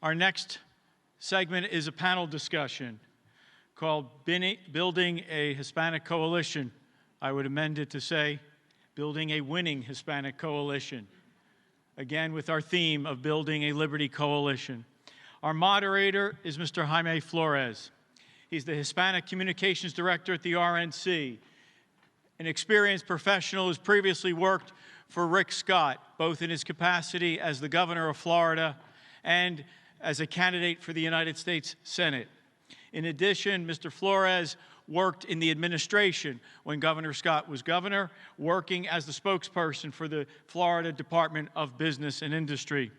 Our next segment is a panel discussion called Building a Hispanic Coalition. I would amend it to say, Building a Winning Hispanic Coalition. Again, with our theme of Building a Liberty Coalition. Our moderator is Mr. Jaime Florez. He's the Hispanic Communications Director at the RNC, an experienced professional who's previously worked for Rick Scott, both in his capacity as the governor of Florida and as a candidate for the United States Senate. In addition, Mr. Florez worked in the administration when Governor Scott was governor, working as the spokesperson for the Florida Department of Business and Industry.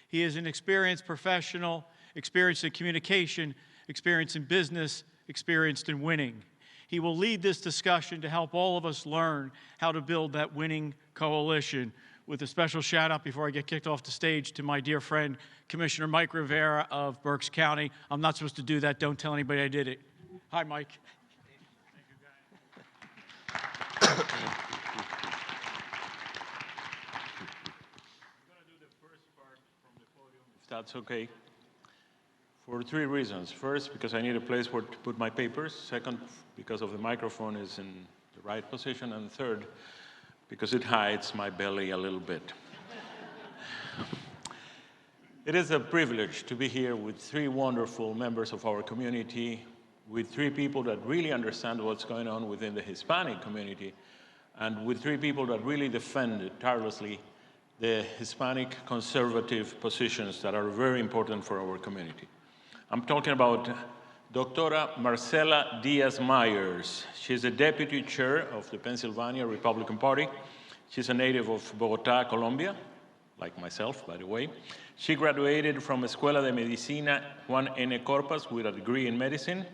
He is an experienced professional, experienced in communication, experienced in business, experienced in winning. He will lead this discussion to help all of us learn how to build that winning coalition, with a special shout out before I get kicked off the stage to my dear friend, Commissioner Mike Rivera of Berks County. I'm not supposed to do that. Don't tell anybody I did it. Hi, Mike. Thank you, guys. I'm going to do the first part from the podium, if that's okay, for 3 reasons. First, because I need a place where to put my papers. Second, because of the microphone is in the right position. And third, because it hides my belly a little bit. It is a privilege to be here with 3 wonderful members of our community, with 3 people that really understand what's going on within the Hispanic community, and with 3 people that really defend tirelessly the Hispanic conservative positions that are very important for our community. I'm talking about Dr. Marcela Diaz-Myers. She's the deputy chair of the Pennsylvania Republican Party. She's a native of Bogotá, Colombia, like myself, by the way. She graduated from Escuela de Medicina Juan N. Corpas with a degree in medicine.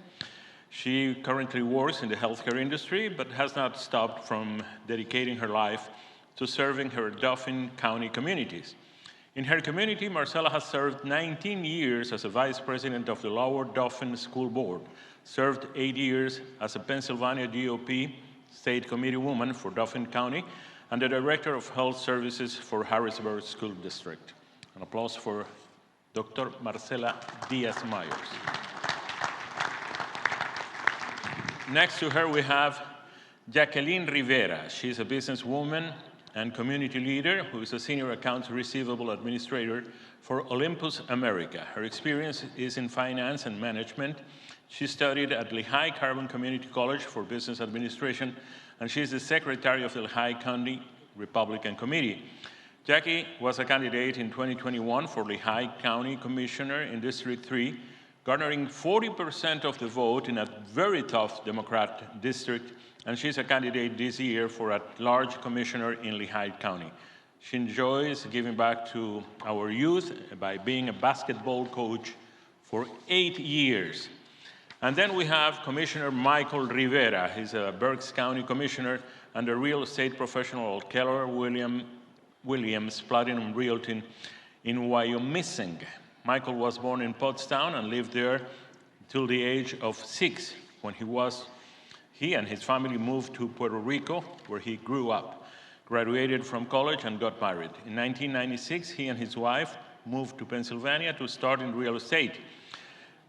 She currently works in the healthcare industry, but has not stopped from dedicating her life to serving her Dauphin County communities. In her community, Marcela has served 19 years as a vice president of the Lower Dauphin School Board, served 8 years as a Pennsylvania GOP state committee woman for Dauphin County, and the director of health services for Harrisburg School District. An applause for Dr. Marcela Diaz-Myers. Next to her, we have Jacqueline Rivera. She's a businesswoman and community leader who is a senior accounts receivable administrator for Olympus America. Her experience is in finance and management. She studied at Lehigh Carbon Community College for Business Administration, and she's the secretary of the Lehigh County Republican Committee. Jackie was a candidate in 2021 for Lehigh County Commissioner in District 3, garnering 40% of the vote in a very tough Democrat district, and she's a candidate this year for at-large commissioner in Lehigh County. She enjoys giving back to our youth by being a basketball coach for 8 years. And then we have Commissioner Michael Rivera. He's a Berks County commissioner and a real estate professional at Keller Williams Platinum Realty in Wyomissing. Michael was born in Pottstown and lived there till the age of 6 when he and his family moved to Puerto Rico, where he grew up, graduated from college, and got married. In 1996, he and his wife moved to Pennsylvania to start in real estate.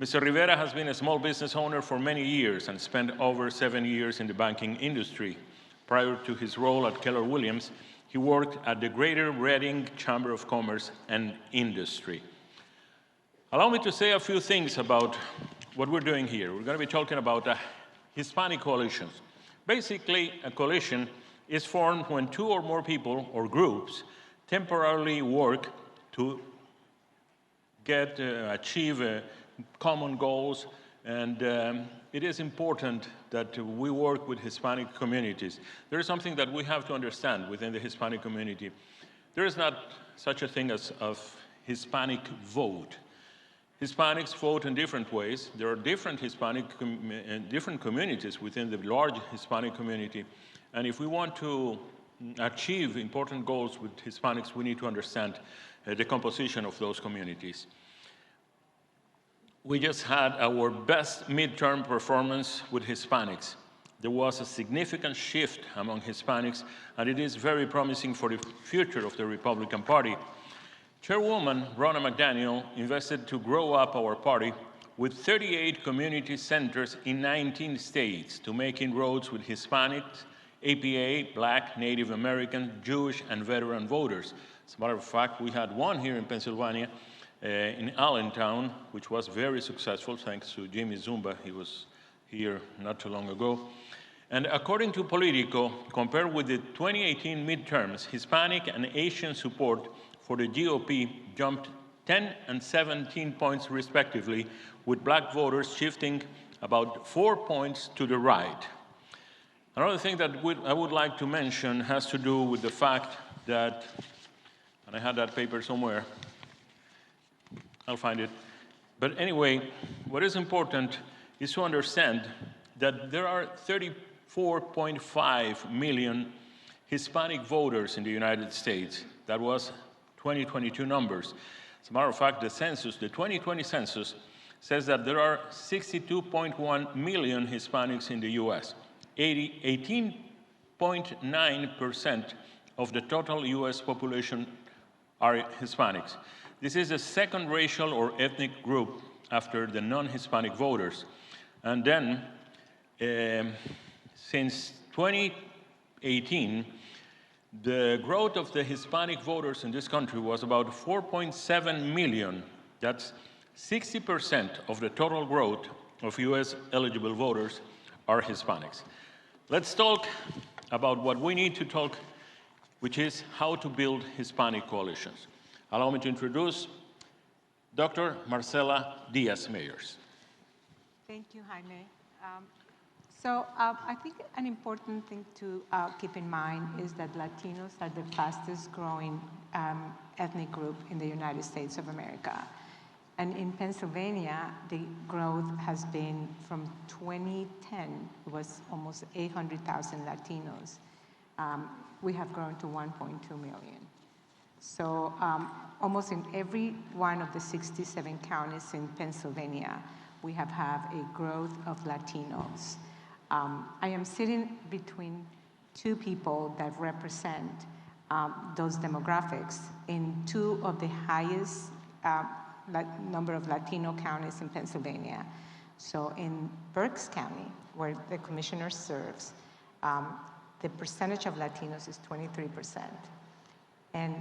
Mr. Rivera has been a small business owner for many years and spent over 7 years in the banking industry. Prior to his role at Keller Williams, he worked at the Greater Reading Chamber of Commerce and Industry. Allow me to say a few things about what we're doing here. We're going to be talking about Hispanic coalitions. Basically, a coalition is formed when 2 or more people or groups temporarily work to achieve common goals, and it is important that we work with Hispanic communities. There is something that we have to understand within the Hispanic community. There is not such a thing as a Hispanic vote. Hispanics vote in different ways. There are different different communities within the large Hispanic community. And if we want to achieve important goals with Hispanics, we need to understand the composition of those communities. We just had our best midterm performance with Hispanics. There was a significant shift among Hispanics, and it is very promising for the future of the Republican Party. Chairwoman Ronna McDaniel invested to grow up our party with 38 community centers in 19 states to make inroads with Hispanics, APA, Black, Native American, Jewish, and veteran voters. As a matter of fact, we had one here in Pennsylvania, in Allentown, which was very successful, thanks to Jimmy Zumba. He was here not too long ago. And according to Politico, compared with the 2018 midterms, Hispanic and Asian support for the GOP jumped 10 and 17 points respectively, with Black voters shifting about 4 points to the right. Another thing that I would like to mention has to do with the fact that, and I had that paper somewhere, I'll find it. But anyway, what is important is to understand that there are 34.5 million Hispanic voters in the United States. That was 2022 numbers. As a matter of fact, the census, the 2020 census, says that there are 62.1 million Hispanics in the US. 18.9% of the total US population are Hispanics. This is the second racial or ethnic group after the non-Hispanic voters. And then, since 2018, the growth of the Hispanic voters in this country was about 4.7 million. That's 60% of the total growth of US eligible voters are Hispanics. Let's talk about what we need to talk, which is how to build Hispanic coalitions. Allow me to introduce Dr. Marcela Diaz-Myers. Thank you, Jaime. I think an important thing to keep in mind is that Latinos are the fastest growing ethnic group in the United States of America. And in Pennsylvania, the growth has been from 2010, it was almost 800,000 Latinos. We have grown to 1.2 million. So almost in every one of the 67 counties in Pennsylvania, we have had a growth of Latinos. I am sitting between two people that represent those demographics in two of the highest number of Latino counties in Pennsylvania. So in Berks County, where the commissioner serves, the percentage of Latinos is 23%. And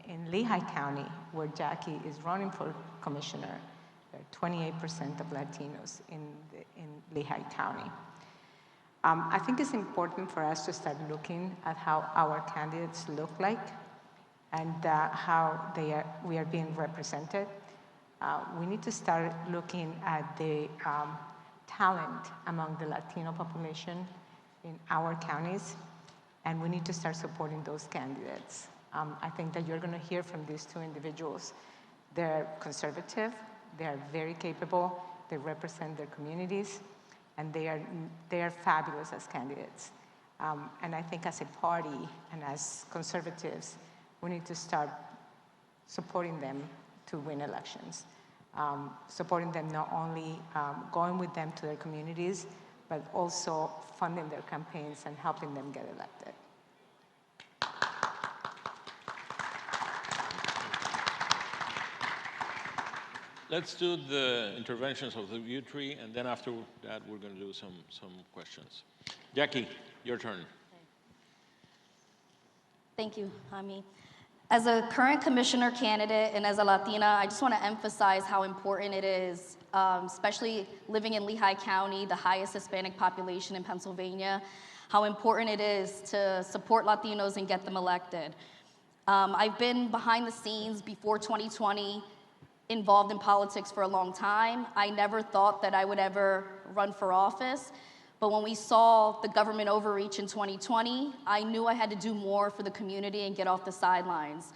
in Lehigh County, where Jackie is running for commissioner, there are 28% of Latinos in Lehigh County. I think it's important for us to start looking at how our candidates look like and how we are being represented. We need to start looking at the talent among the Latino population in our counties, and we need to start supporting those candidates. I think that you're going to hear from these two individuals. They're conservative, they're very capable, they represent their communities, and they are fabulous as candidates. And I think as a party and as conservatives, we need to start supporting them to win elections. Supporting them not only going with them to their communities, but also funding their campaigns and helping them get elected. Let's do the interventions of the view tree, and then after that, we're going to do some questions. Jackie, your turn. Thank you, Jaime. As a current commissioner candidate and as a Latina, I just want to emphasize how important it is, especially living in Lehigh County, the highest Hispanic population in Pennsylvania, how important it is to support Latinos and get them elected. I've been behind the scenes before 2020, involved in politics for a long time. I never thought that I would ever run for office, but when we saw the government overreach in 2020, I knew I had to do more for the community and get off the sidelines.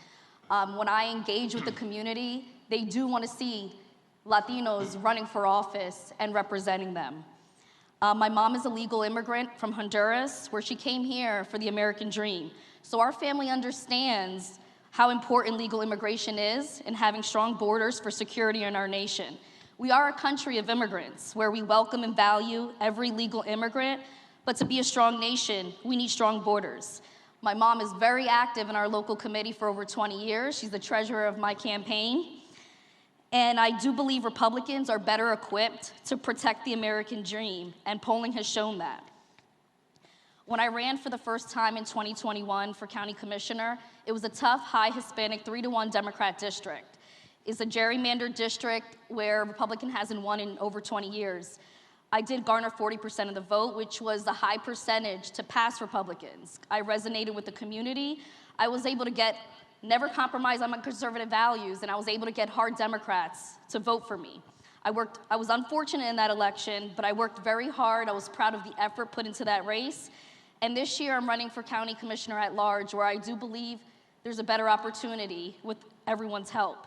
When I engage with the community, they do want to see Latinos running for office and representing them. My mom is a legal immigrant from Honduras, where she came here for the American dream. So our family understands how important legal immigration is and having strong borders for security in our nation. We are a country of immigrants where we welcome and value every legal immigrant, but to be a strong nation, we need strong borders. My mom is very active in our local committee for over 20 years. She's the treasurer of my campaign. And I do believe Republicans are better equipped to protect the American dream, and polling has shown that. When I ran for the first time in 2021 for county commissioner, it was a tough, high Hispanic 3-to-1 Democrat district. It's a gerrymandered district where Republican hasn't won in over 20 years. I did garner 40% of the vote, which was a high percentage to pass Republicans. I resonated with the community. I was able to never compromise on my conservative values, and I was able to get hard Democrats to vote for me. I was unfortunate in that election, but I worked very hard. I was proud of the effort put into that race. And this year I'm running for county commissioner at large, where I do believe there's a better opportunity with everyone's help.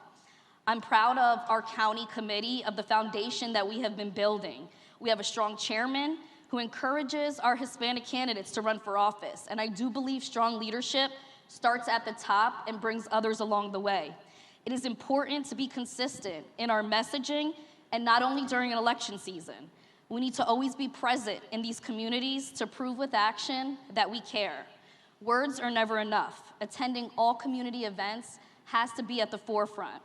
I'm proud of our county committee, of the foundation that we have been building. We have a strong chairman who encourages our Hispanic candidates to run for office. And I do believe strong leadership starts at the top and brings others along the way. It is important to be consistent in our messaging, and not only during an election season. We need to always be present in these communities to prove with action that we care. Words are never enough. Attending all community events has to be at the forefront.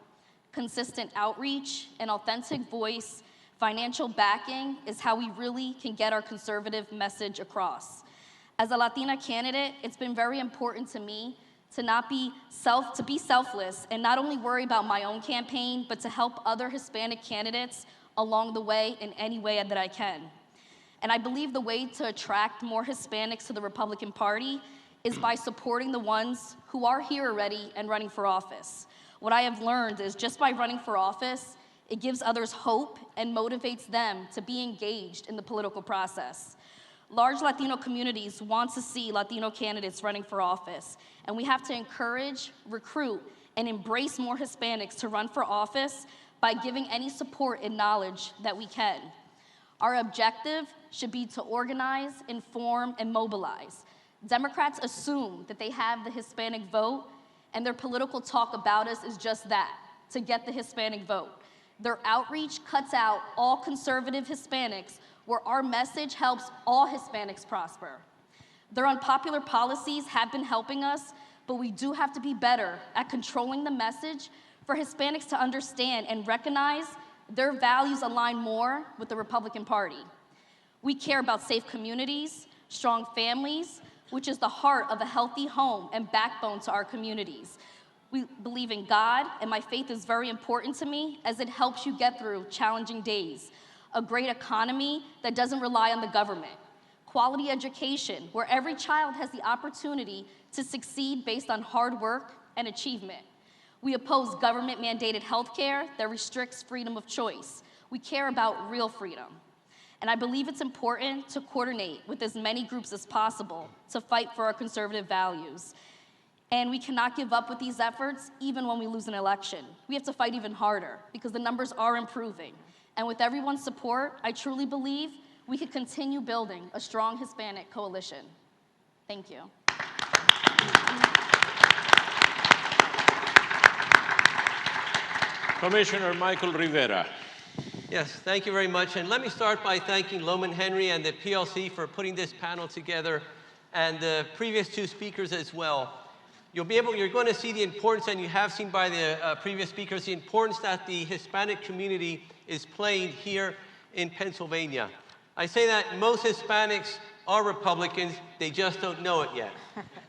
Consistent outreach, an authentic voice, financial backing is how we really can get our conservative message across. As a Latina candidate, it's been very important to me to be selfless and not only worry about my own campaign, but to help other Hispanic candidates along the way in any way that I can. And I believe the way to attract more Hispanics to the Republican Party is by supporting the ones who are here already and running for office. What I have learned is just by running for office, it gives others hope and motivates them to be engaged in the political process. Large Latino communities want to see Latino candidates running for office, and we have to encourage, recruit, and embrace more Hispanics to run for office by giving any support and knowledge that we can. Our objective should be to organize, inform, and mobilize. Democrats assume that they have the Hispanic vote, and their political talk about us is just that, to get the Hispanic vote. Their outreach cuts out all conservative Hispanics, where our message helps all Hispanics prosper. Their unpopular policies have been helping us, but we do have to be better at controlling the message for Hispanics to understand and recognize their values align more with the Republican Party. We care about safe communities, strong families, which is the heart of a healthy home and backbone to our communities. We believe in God, and my faith is very important to me as it helps you get through challenging days. A great economy that doesn't rely on the government. Quality education, where every child has the opportunity to succeed based on hard work and achievement. We oppose government-mandated healthcare that restricts freedom of choice. We care about real freedom. And I believe it's important to coordinate with as many groups as possible to fight for our conservative values. And we cannot give up with these efforts even when we lose an election. We have to fight even harder because the numbers are improving. And with everyone's support, I truly believe we can continue building a strong Hispanic coalition. Thank you. Commissioner Michael Rivera. Yes, thank you very much. And let me start by thanking Loman Henry and the PLC for putting this panel together, and the previous two speakers as well. You're going to see the importance, and you have seen by the previous speakers, the importance that the Hispanic community is playing here in Pennsylvania. I say that most Hispanics are Republicans, they just don't know it yet.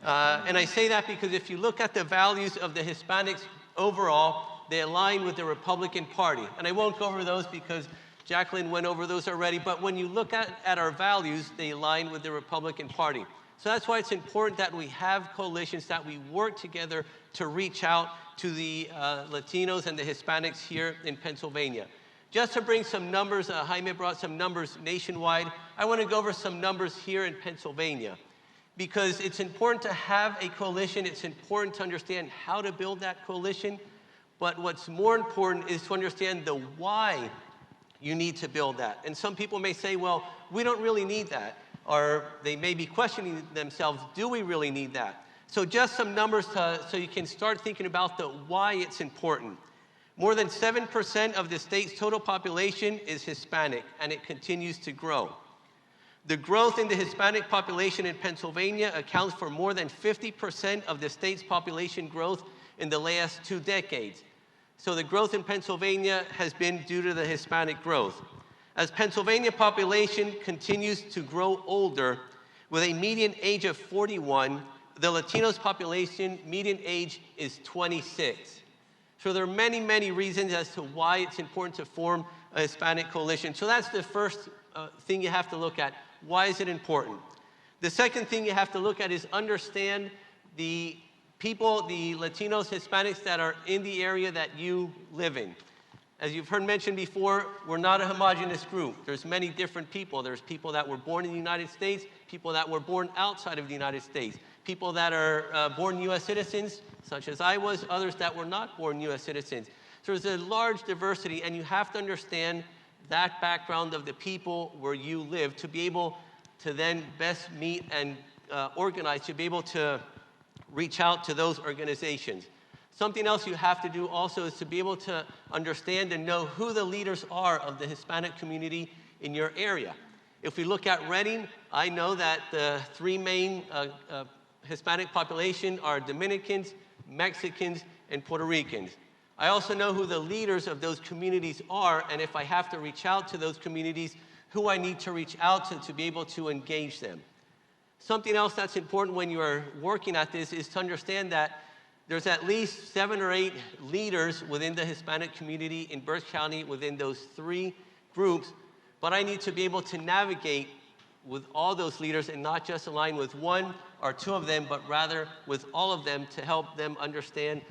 And I say that because if you look at the values of the Hispanics overall, they align with the Republican Party. And I won't go over those because Jacqueline went over those already, but when you look at our values, they align with the Republican Party. So that's why it's important that we have coalitions, that we work together to reach out to the Latinos and the Hispanics here in Pennsylvania. Just to bring some numbers, Jaime brought some numbers nationwide. I want to go over some numbers here in Pennsylvania because it's important to have a coalition. It's important to understand how to build that coalition. But what's more important is to understand the why you need to build that. And some people may say, well, we don't really need that. Or they may be questioning themselves, do we really need that? So just some numbers so you can start thinking about the why it's important. More than 7% of the state's total population is Hispanic, and it continues to grow. The growth in the Hispanic population in Pennsylvania accounts for more than 50% of the state's population growth in the last 2 decades. So the growth in Pennsylvania has been due to the Hispanic growth. As Pennsylvania population continues to grow older, with a median age of 41, the Latinos population median age is 26. So there are many, many reasons as to why it's important to form a Hispanic coalition. So that's the first thing you have to look at. Why is it important? The second thing you have to look at is understand the people, the Latinos, Hispanics that are in the area that you live in. As you've heard mentioned before, we're not a homogeneous group. There's many different people. There's people that were born in the United States, people that were born outside of the United States, people that are born U.S. citizens, such as I was, others that were not born U.S. citizens. So there's a large diversity, and you have to understand that background of the people where you live to be able to then best meet and organize, to be able to reach out to those organizations. Something else you have to do also is to be able to understand and know who the leaders are of the Hispanic community in your area. If we look at Reading, I know that the 3 main Hispanic population are Dominicans, Mexicans, and Puerto Ricans. I also know who the leaders of those communities are, and if I have to reach out to those communities, who I need to reach out to be able to engage them. Something else that's important when you are working at this is to understand that there's at least 7 or 8 leaders within the Hispanic community in Berks County within those 3 groups, but I need to be able to navigate with all those leaders and not just align with 1 or 2 of them, but rather with all of them to help them understand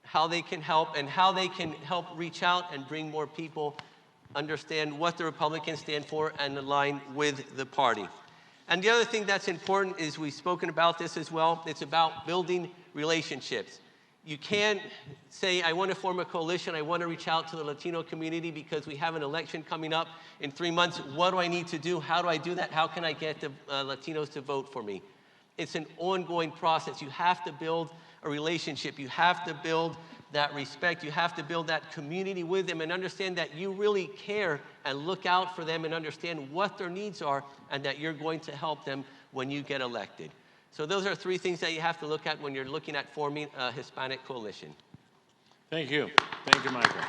how they can help and how they can help reach out and bring more people understand what the Republicans stand for and align with the party. And the other thing that's important is we've spoken about this as well. It's about building relationships. You can't say, I want to form a coalition, I want to reach out to the Latino community because we have an election coming up in 3 months. What do I need to do? How do I do that? How can I get the Latinos to vote for me? It's an ongoing process. You have to build a relationship. You have to build that respect. You have to build that community with them and understand that you really care and look out for them and understand what their needs are and that you're going to help them when you get elected. So those are 3 things that you have to look at when you're looking at forming a Hispanic coalition. Thank you. Thank you, Michael.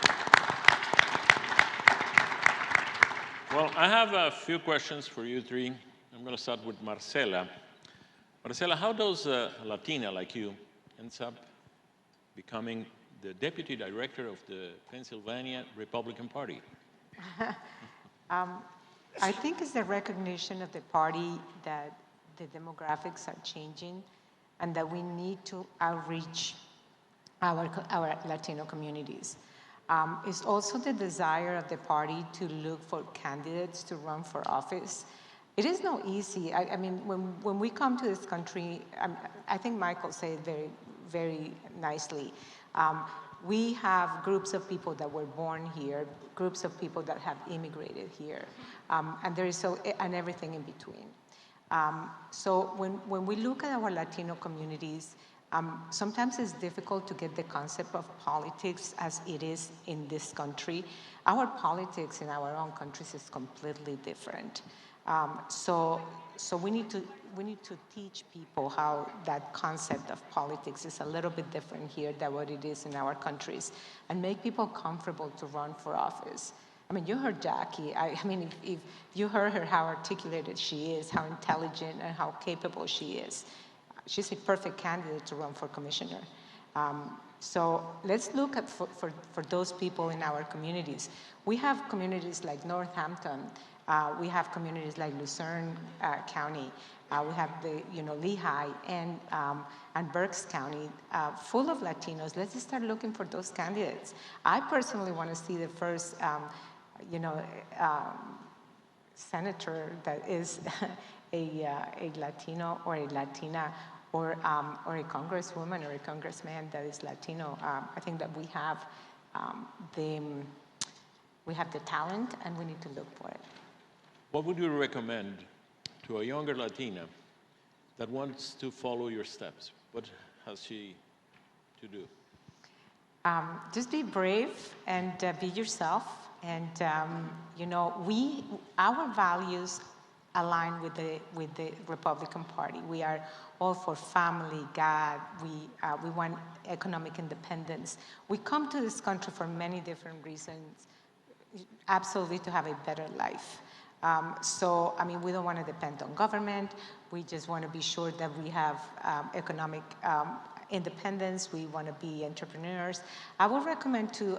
Well, I have a few questions for you 3. I'm going to start with Marcela. Marcela, how does a Latina like you ends up becoming the deputy director of the Pennsylvania Republican Party? I think it's the recognition of the party that the demographics are changing and that we need to outreach our Latino communities. It's also the desire of the party to look for candidates to run for office. It is not easy. I mean, when we come to this country, I think Michael said it very, very nicely. We have groups of people that were born here, groups of people that have immigrated here, and there is and everything in between. So when we look at our Latino communities, sometimes it's difficult to get the concept of politics as it is in this country. Our politics in our own countries is completely different. So we need to teach people how that concept of politics is a little bit different here than what it is in our countries, and make people comfortable to run for office. I mean, you heard Jackie. I mean, if you heard her, how articulated she is, how intelligent and how capable she is. She's a perfect candidate to run for commissioner. So let's look at for those people in our communities. We have communities like Northampton. We have communities like Lucerne County. We have the Lehigh and Berks County, full of Latinos. Let's just start looking for those candidates. I personally want to see the first, senator that is a Latino or a Latina, or a congresswoman or a congressman that is Latino. I think that we have the talent, and we need to look for it. What would you recommend to a younger Latina that wants to follow your steps? What has she to do? Just be brave and be yourself. And our values align with the Republican Party. We are all for family, God. We want economic independence. We come to this country for many different reasons, absolutely to have a better life. So, I mean, we don't want to depend on government. We just want to be sure that we have economic independence. We want to be entrepreneurs. I would recommend to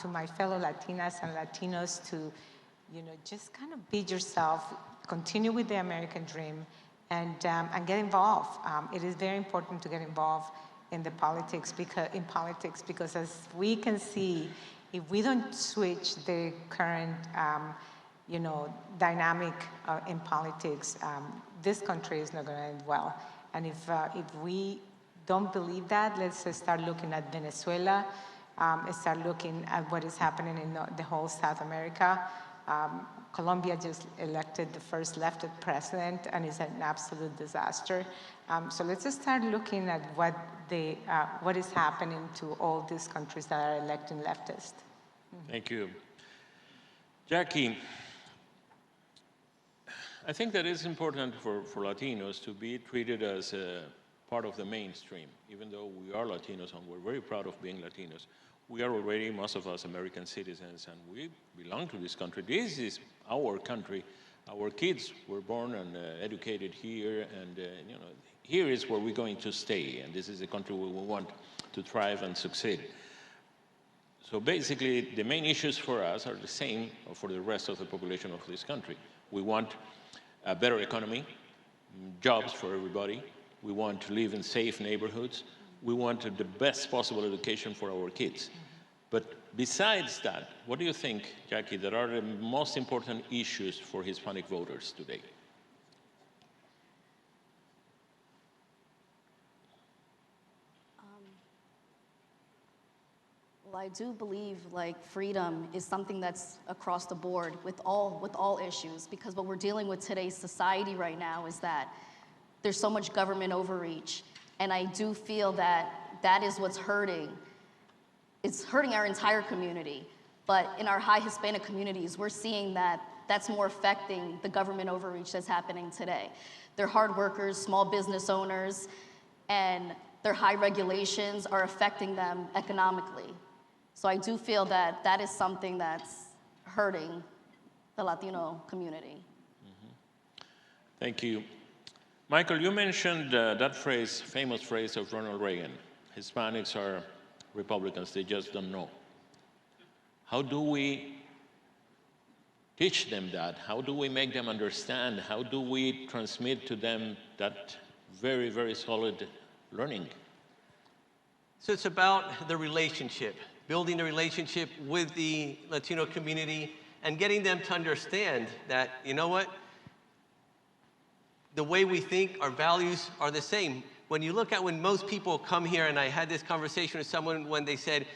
my fellow Latinas and Latinos to, just kind of be yourself, continue with the American dream, and get involved. It is very important to get involved in politics because as we can see, if we don't switch the current dynamic in politics, this country is not going to end well. And if we don't believe that, let's start looking at Venezuela, start looking at what is happening in the whole South America. Colombia just elected the first leftist president, and it's an absolute disaster. So let's just start looking at what is happening to all these countries that are electing leftists. Thank you. Jackie, I think that it's important for Latinos to be treated as a part of the mainstream. Even though we are Latinos and we're very proud of being Latinos, we are already, most of us, American citizens, and we belong to this country. This is our country. Our kids were born and educated here, and here is where we're going to stay, and this is a country where we want to thrive and succeed. So basically, the main issues for us are the same for the rest of the population of this country. We want a better economy, jobs for everybody. We want to live in safe neighborhoods. We want the best possible education for our kids. But besides that, what do you think, Jackie, that are the most important issues for Hispanic voters today? Well, I do believe freedom is something that's across the board with all issues, because what we're dealing with today's society right now is that there's so much government overreach, and I do feel that is what's hurting. It's hurting our entire community, but in our high Hispanic communities, we're seeing that that's more affecting the government overreach that's happening today. They're hard workers, small business owners, and their high regulations are affecting them economically. So I do feel that is something that's hurting the Latino community. Mm-hmm. Thank you. Michael, you mentioned that phrase, famous phrase of Ronald Reagan, Hispanics are Republicans, they just don't know. How do we teach them that? How do we make them understand? How do we transmit to them that very, very solid learning? So it's about the relationship, building a relationship with the Latino community and getting them to understand that, you know what, the way we think, our values are the same. When you look at when most people come here, and I had this conversation with someone when they said,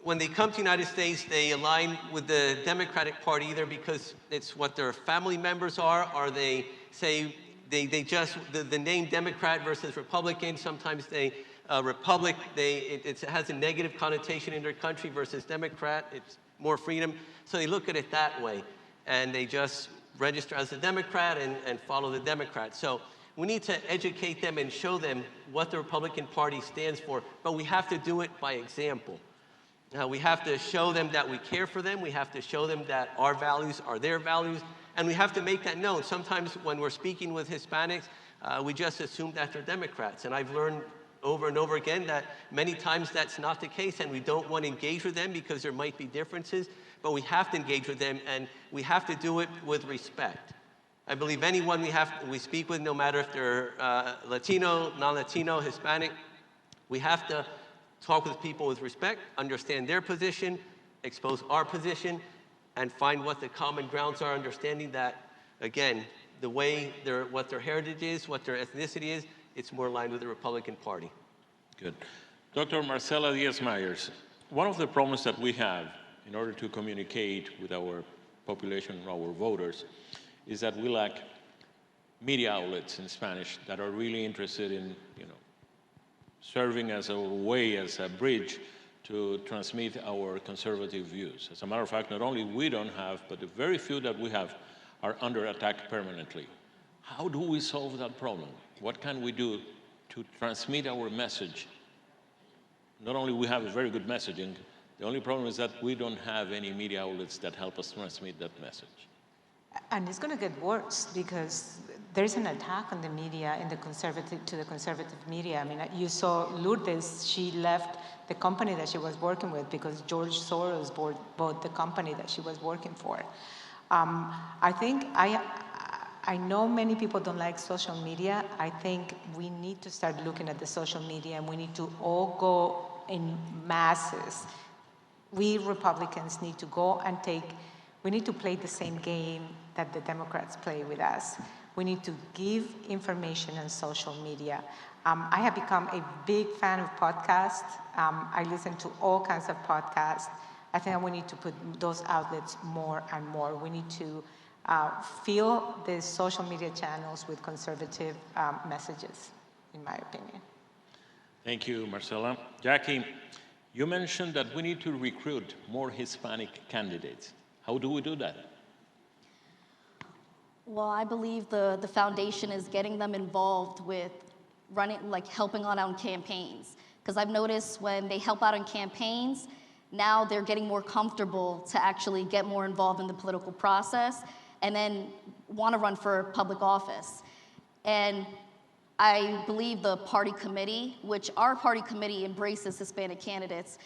when they come to the United States, they align with the Democratic Party either because it's what their family members are, or they say they just, the name Democrat versus Republican, sometimes they, it has a negative connotation in their country versus Democrat, it's more freedom. So they look at it that way, and they just register as a Democrat and follow the Democrat. So we need to educate them and show them what the Republican Party stands for, but we have to do it by example. We have to show them that we care for them. We have to show them that our values are their values, and we have to make that known. Sometimes when we're speaking with Hispanics, we just assume that they're Democrats, and I've learned over and over again that many times that's not the case, and we don't want to engage with them because there might be differences, but we have to engage with them, and we have to do it with respect. I believe anyone we speak with, no matter if they're Latino, non-Latino, Hispanic, we have to talk with people with respect, understand their position, expose our position, and find what the common grounds are, understanding that, again, the way what their heritage is, what their ethnicity is, it's more aligned with the Republican Party. Good. Dr. Marcela Diaz-Myers, one of the problems that we have in order to communicate with our population, our voters, is that we lack media outlets in Spanish that are really interested in, serving as a way, as a bridge to transmit our conservative views. As a matter of fact, not only we don't have, but the very few that we have are under attack permanently. How do we solve that problem? What can we do to transmit our message? Not only we have a very good messaging, the only problem is that we don't have any media outlets that help us transmit that message. And it's going to get worse because there's an attack on the media in the conservative media. I mean, you saw Lourdes, she left the company that she was working with because George Soros bought the company that she was working for. I think I know many people don't like social media. I think we need to start looking at the social media and we need to all go in masses. We Republicans need to go and we need to play the same game that the Democrats play with us. We need to give information on social media. I have become a big fan of podcasts. I listen to all kinds of podcasts. I think we need to put those outlets more and more. We need to fill the social media channels with conservative messages, in my opinion. Thank you, Marcela. Jackie, you mentioned that we need to recruit more Hispanic candidates. How do we do that? Well, I believe the foundation is getting them involved with helping out on campaigns. Because I've noticed when they help out on campaigns, now they're getting more comfortable to actually get more involved in the political process and then want to run for public office. And I believe the party committee, which our party committee embraces Hispanic candidates,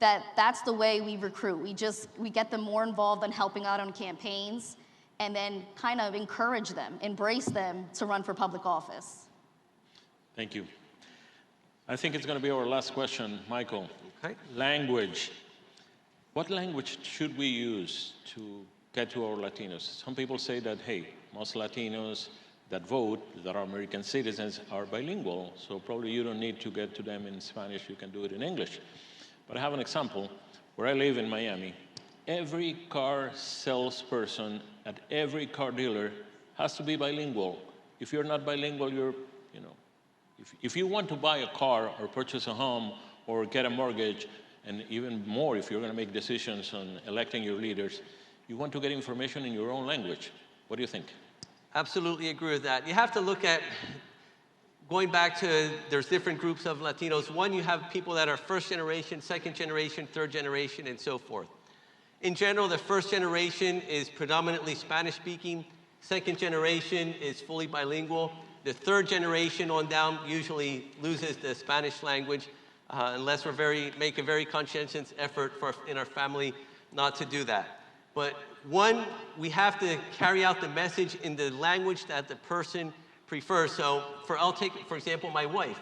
that's the way we recruit. We get them more involved in helping out on campaigns and then kind of encourage them, embrace them to run for public office. Thank you. I think it's going to be our last question, Michael. Okay. Language. What language should we use to get to our Latinos? Some people say that, hey, most Latinos that vote, that are American citizens, are bilingual, so probably you don't need to get to them in Spanish, you can do it in English. But I have an example. Where I live in Miami, every car salesperson at every car dealer has to be bilingual. If you're not bilingual, if you want to buy a car or purchase a home or get a mortgage, and even more if you're going to make decisions on electing your leaders, you want to get information in your own language. What do you think? Absolutely agree with that. You have to look at, going back to, there's different groups of Latinos. One, you have people that are first generation, second generation, third generation, and so forth. In general, the first generation is predominantly Spanish speaking. Second generation is fully bilingual. The third generation on down usually loses the Spanish language unless we make a very conscientious effort in our family not to do that. But one, we have to carry out the message in the language that the person prefers. So I'll take, for example, my wife.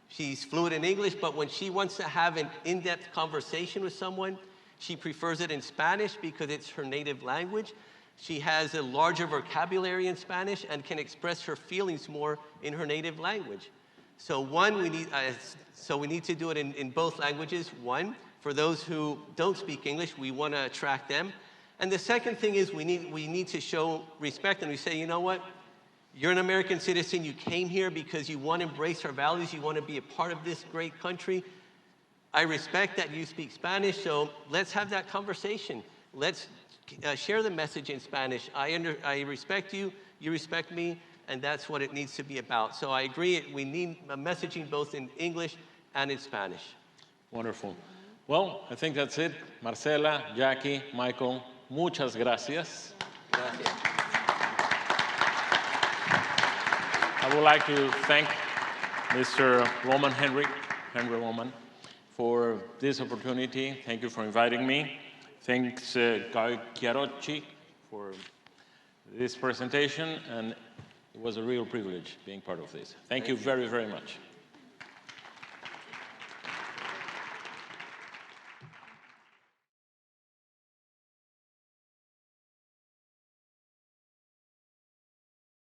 She's fluent in English, but when she wants to have an in-depth conversation with someone, she prefers it in Spanish because it's her native language. She has a larger vocabulary in Spanish and can express her feelings more in her native language. So we need to do it in both languages. One, for those who don't speak English, we want to attract them. And the second thing is we need to show respect, and we say, you know what? You're an American citizen. You came here because you want to embrace our values. You want to be a part of this great country. I respect that you speak Spanish, so let's have that conversation. Let's share the message in Spanish. I respect you, you respect me, and that's what it needs to be about. So I agree, we need a messaging both in English and in Spanish. Wonderful. Well, I think that's it. Marcela, Jackie, Michael, muchas gracias. Gracias. I would like to thank Mr. Henry Roman, for this opportunity. Thank you for inviting me. Thanks, Guy Chiarocci, for this presentation, and it was a real privilege being part of this. Thank you very, very much.